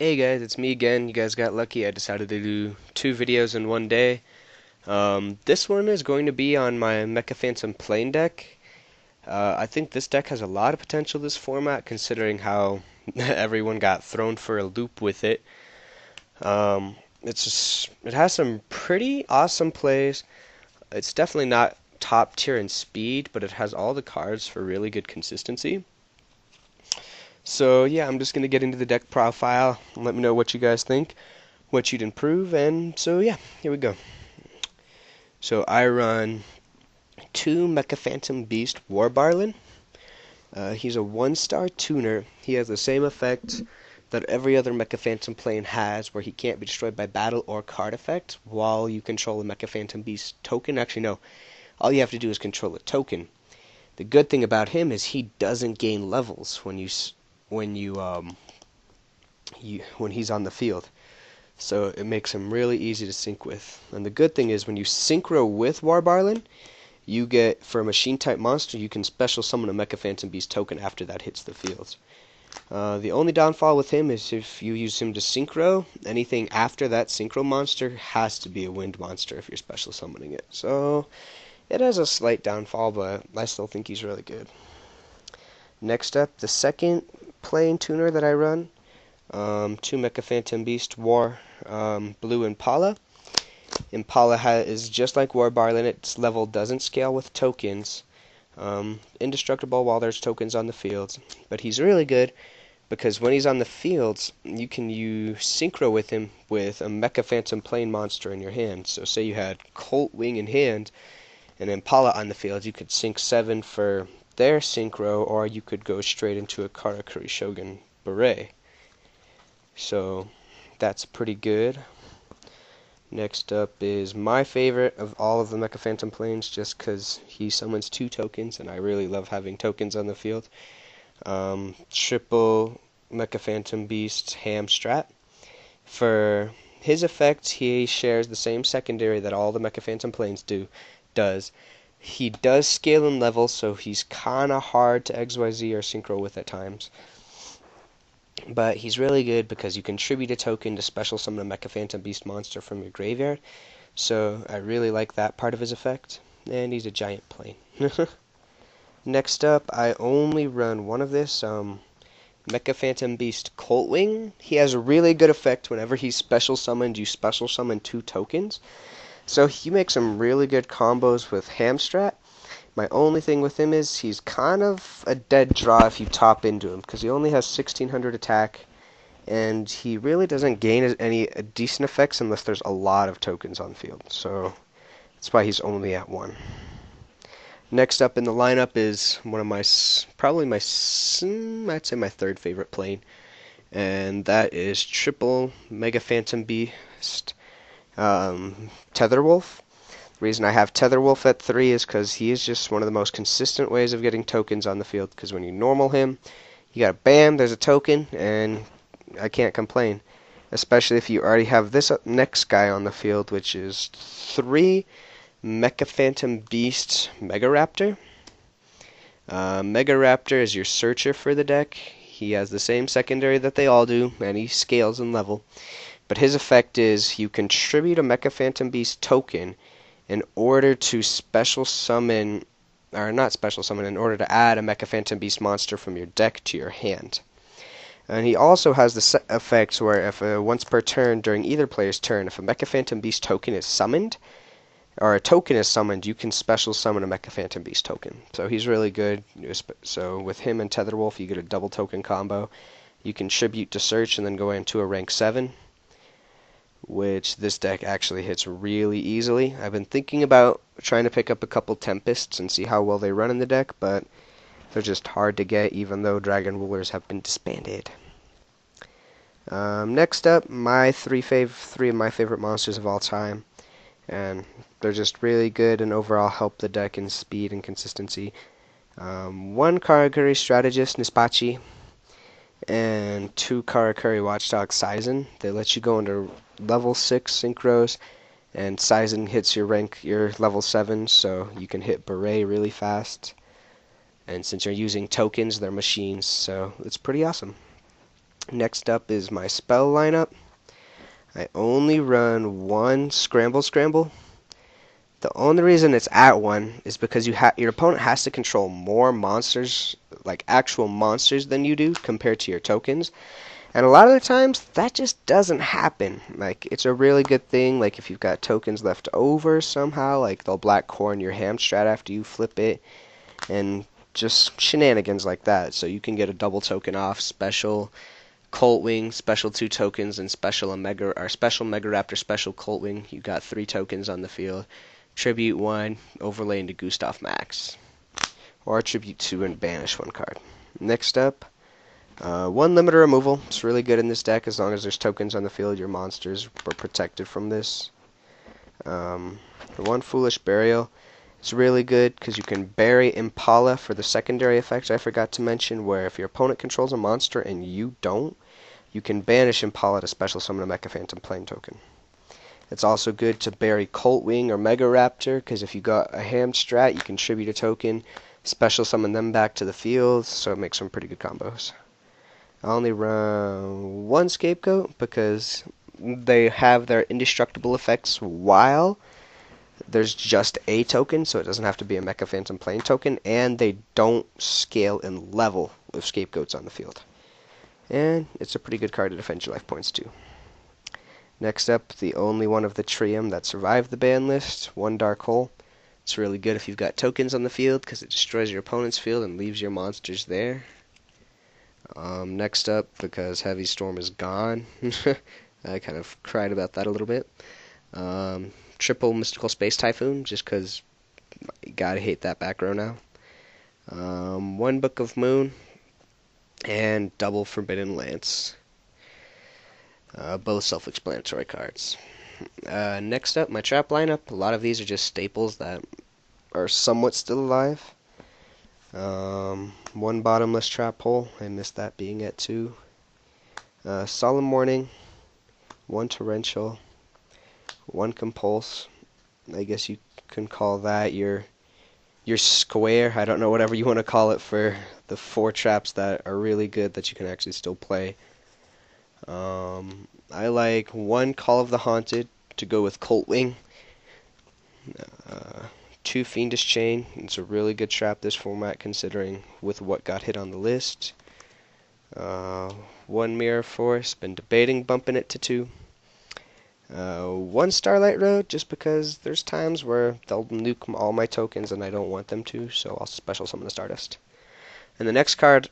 Hey guys, it's me again. You guys got lucky. I decided to do two videos in one day. This one is going to be on my Mecha Phantom Plane deck. I think this deck has a lot of potential this format, considering how everyone got thrown for a loop with it. It has some pretty awesome plays. It's definitely not top tier in speed, but it has all the cards for really good consistency. So yeah, I'm just gonna get into the deck profile. Let me know what you guys think, what you'd improve, and so yeah, here we go. So I run two Mecha Phantom Beast Warbarlin. He's a 1-star tuner. He has the same effect that every other Mecha Phantom plane has, where he can't be destroyed by battle or card effect while you control a Mecha Phantom Beast token. Actually, no. All you have to do is control a token. The good thing about him is he doesn't gain levels when he's on the field. So it makes him really easy to sync with. And the good thing is when you synchro with Warbarlin, you get, for a machine type monster, you can special summon a Mecha Phantom Beast token after that hits the field. The only downfall with him is if you use him to synchro, anything after that synchro monster has to be a wind monster if you're special summoning it. So it has a slight downfall, but I still think he's really good. Next up, the second plane tuner that I run, two Mecha Phantom Beast War Blue Impala. Impala is just like Warbarlin. Its level doesn't scale with tokens. Indestructible while there's tokens on the field. But he's really good because when he's on the field, you can use synchro with him with a Mecha Phantom Plane monster in your hand. So say you had Colt Wing in hand and Impala on the field, you could sync 7 for their synchro, or you could go straight into a Karakuri Shogun Beret. So that's pretty good. Next up is my favorite of all of the Mecha Phantom planes, just because he summons 2 tokens, and I really love having tokens on the field. Triple Mecha Phantom Beast Ham Strat. For his effect, he shares the same secondary that all the Mecha Phantom planes does. He does scale in level, so he's kind of hard to XYZ or synchro with at times. But he's really good because you contribute a token to special summon a Mecha Phantom Beast monster from your graveyard. So I really like that part of his effect. And he's a giant plane. Next up, I only run one of this, Mecha Phantom Beast Coltwing. He has a really good effect whenever he's special summoned, you special summon 2 tokens. So he makes some really good combos with Hamstrat. My only thing with him is he's kind of a dead draw if you top into him, because he only has 1600 attack, and he really doesn't gain any decent effects unless there's a lot of tokens on field. So that's why he's only at 1. Next up in the lineup is one of my, I'd say my third favorite plane, and that is triple Mega Phantom Beast Tetherwolf. The reason I have Tetherwolf at 3 is because he is just one of the most consistent ways of getting tokens on the field, because when you normal him, you got bam, there's a token, and I can't complain. Especially if you already have this next guy on the field, which is 3 Mecha Phantom Beast Megaraptor. Megaraptor is your searcher for the deck. He has the same secondary that they all do, and he scales in level. But his effect is you contribute a Mecha Phantom Beast token in order to special summon, or not special summon, in order to add a Mecha Phantom Beast monster from your deck to your hand. And he also has the effect where if once per turn during either player's turn, if a Mecha Phantom Beast token is summoned, or a token is summoned, you can special summon a Mecha Phantom Beast token. So he's really good. So with him and Tetherwolf, you get a double token combo. You contribute to search and then go into a rank 7. Which this deck actually hits really easily. I've been thinking about trying to pick up a couple Tempests and see how well they run in the deck, but they're just hard to get even though Dragon Rulers have been disbanded. Next up, my three of my favorite monsters of all time, and they're just really good and overall help the deck in speed and consistency. 1 Karakuri Strategist Nispachi, and 2 Karakuri Watchdog Saizen. They let you go into level 6 synchros, and Saizen hits your level 7, so you can hit Beret really fast. And since you're using tokens, they're machines, so it's pretty awesome. Next up is my spell lineup. I only run one Scramble. The only reason it's at 1 is because your opponent has to control more monsters, like actual monsters, than you do compared to your tokens. And a lot of the times, that just doesn't happen. Like, it's a really good thing, like, if you've got tokens left over somehow, like, they'll black corn your Hamstrat after you flip it, and just shenanigans like that. So you can get a double token off, special Colt Wing, special 2 tokens, and special Mega Raptor, special Colt Wing. You got 3 tokens on the field. Tribute 1, overlay into Gustav Max. Or Tribute 2 and banish 1 card. Next up, 1 limiter removal. It's really good in this deck as long as there's tokens on the field. Your monsters are protected from this. 1 Foolish Burial. It's really good because you can bury Impala for the secondary effect I forgot to mention, where if your opponent controls a monster and you don't, you can banish Impala to special summon a Mecha Phantom Plane token. It's also good to bury Colt Wing or Mega Raptor, because if you got a Hamstrat, you can tribute a token, special summon them back to the field, so it makes some pretty good combos. I only run 1 Scapegoat because they have their indestructible effects while there's just a token, so it doesn't have to be a Mecha Phantom Plane token, and they don't scale in level with Scapegoats on the field. And it's a pretty good card to defend your life points too. Next up, the only one of the Trium that survived the ban list, 1 Dark Hole. It's really good if you've got tokens on the field because it destroys your opponent's field and leaves your monsters there. Next up, because Heavy Storm is gone, I kind of cried about that a little bit. Triple Mystical Space Typhoon, just because you gotta hate that back row now. 1 Book of Moon, and double Forbidden Lance. Both self-explanatory cards. Next up, my trap lineup. A lot of these are just staples that are somewhat still alive. 1 Bottomless Trap Hole. I missed that being at 2. Solemn Warning. 1 Torrential. 1 Compulse. I guess you can call that your square. I don't know, whatever you want to call it for the 4 traps that are really good that you can actually still play. I like 1 Call of the Haunted to go with Colt Wing. 2 Fiendish Chain. It's a really good trap this format considering with what got hit on the list. 1 Mirror Force. Been debating bumping it to 2. 1 Starlight Road, just because there's times where they'll nuke all my tokens and I don't want them to, so I'll special summon the Stardust. And the next card,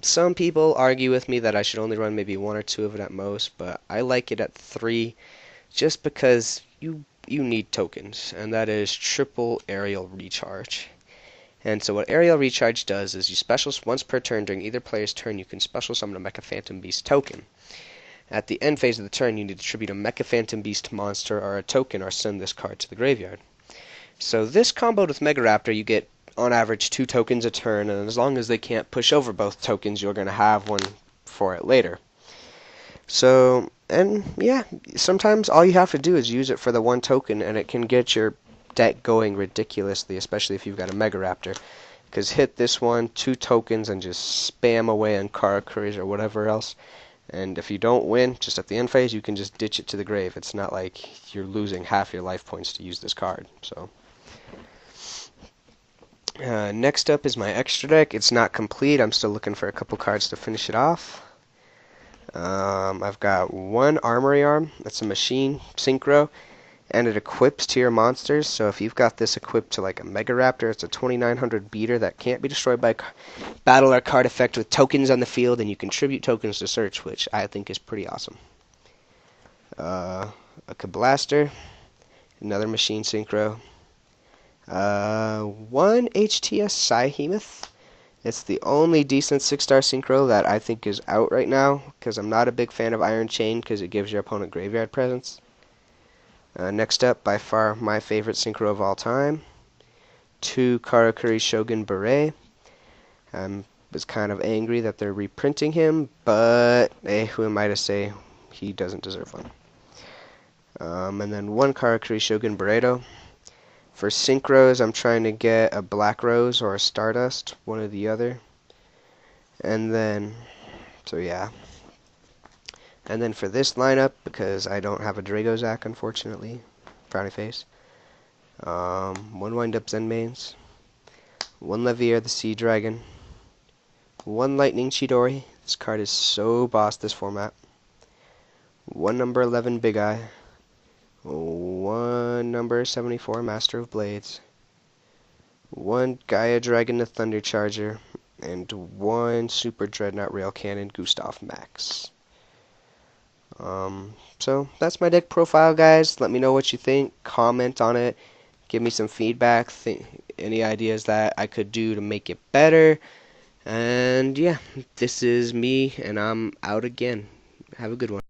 some people argue with me that I should only run maybe 1 or 2 of it at most, but I like it at 3 just because you need tokens, and that is triple Aerial Recharge. And so what Aerial Recharge does is you special once per turn during either player's turn, you can special summon a Mecha Phantom Beast token. At the end phase of the turn, you need to tribute a Mecha Phantom Beast monster or a token or send this card to the graveyard. So this comboed with Mega Raptor, you get on average 2 tokens a turn, and as long as they can't push over both tokens, you're going to have one for it later. So, and yeah, sometimes all you have to do is use it for the 1 token, and it can get your deck going ridiculously, especially if you've got a Mega Raptor. Because hit this one, 2 tokens, and just spam away on Karakuri's or whatever else. And if you don't win, just at the end phase, you can just ditch it to the grave. It's not like you're losing half your life points to use this card. So, next up is my extra deck. It's not complete. I'm still looking for a couple cards to finish it off. I've got 1 Armory Arm. That's a machine synchro, and it equips to your monsters. So if you've got this equipped to like a Mega Raptor, it's a 2900 beater that can't be destroyed by battle or card effect with tokens on the field, and you contribute tokens to search, which I think is pretty awesome. A Kablaster, another machine synchro. 1 HTS Psyhemoth. It's the only decent 6-star synchro that I think is out right now, because I'm not a big fan of Iron Chain because it gives your opponent graveyard presence. Next up, by far my favorite synchro of all time, 2 Karakuri Shogun Beret. I was kind of angry that they're reprinting him, but who am I to say he doesn't deserve one. And then 1 Karakuri Shogun Beredo. For synchros, I'm trying to get a Black Rose or a Stardust, one or the other. And then, so yeah. And then for this lineup, because I don't have a Dragozak, unfortunately, frowny face, one Wind-Up Zenmaines, one Levier the Sea Dragon, one Lightning Chidori. This card is so boss this format. One number 11 Big Eye, one number 74 Master of Blades, one Gaia Dragon the Thunder Charger, and one Super Dreadnought Rail Cannon Gustav Max. So that's my deck profile, guys. Let me know what you think. Comment on it. Give me some feedback. Any ideas that I could do to make it better. And yeah, this is me, and I'm out again. Have a good one.